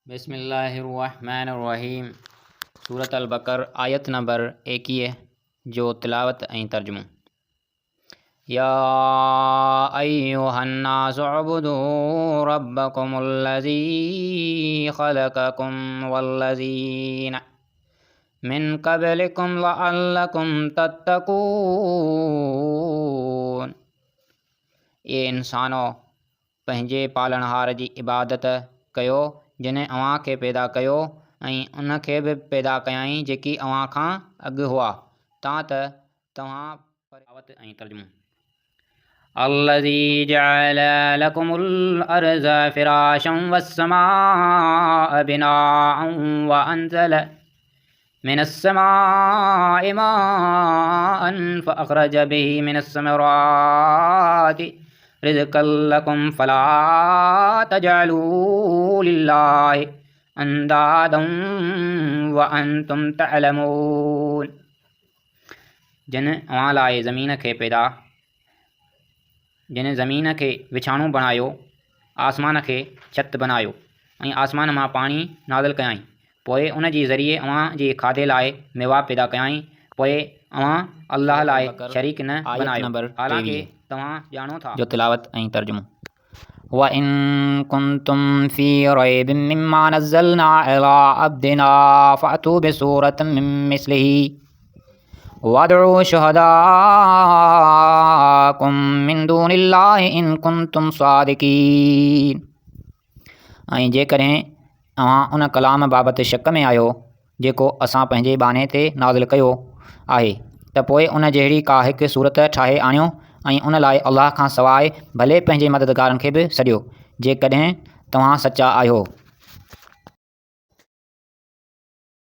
बिस्मिल्लाहिर्रहमानिर्रहीम। सूरत अल-बकर आयत नंबर 21 जो तिलावत ऐं तर्जुमो। या अय्युहन्नासु उअ्बुदू रब्बकुमुल्लज़ी ख़लक़कुम वल्लज़ीना मिन क़ब्लिकुम लअल्लकुम तत्तक़ून। ये इंसानो पंहिंजे पालनहार जी इबादत कयो जिन्हें अव्हां खे पैदा कयो ऐं उन खे बि पैदा कयाईं जेकी अव्हां खां अॻु हुआ तां त तव्हां तिलावत ऐं तर्जुमो। अल्लज़ी जअल लकुमुल अर्ज़ फ़िराशं वस्समाअ बिनाअन व अंज़ल मिनस समाइ माअन फ़अख़रज बिही मिनस समराति रिज़क़न लकुम फ़ला तजअलू लिल्लाहि अंदादन व अंतुम तअलमून। जिन अव्हां लाइ ज़मीन खे विछाणू बणायो, आसमान खे छत बनायो ऐं आसमान मां पाणी नाज़िल कयाईं। पोइ उन जे ज़रिए अव्हां जे खाधे लाइ मेवा पैदा कयाईं। पोइ अव्हां अल्लाह लाइ शरीक न बनायो, हालांकि तव्हां ॼाणो था। जो तिलावत ऐं तर्जुमो। व इन कुंतुम फ़ी रैबिम मिम्मा नज़्ज़लना अला अब्दिना फ़अतू बिसूरतिम मिन मिस्लिही वदउ शुहदाअकुम मिन दूनिल्लाहि इन कुंतुम सादिकीन। ऐं जेकॾहिं अव्हां उन कलाम बाबति शक में आहियो जेको असां पंहिंजे बाने ते नाज़िल कयो आहे त पोइ उन जहिड़ी का हिकु सूरत ठाहे आणियो ऐं उन लाइ अल्लाह खां सवाइ भले पंहिंजे मददगारनि खे बि सॾियो जेकॾहिं तव्हां सचा आहियो।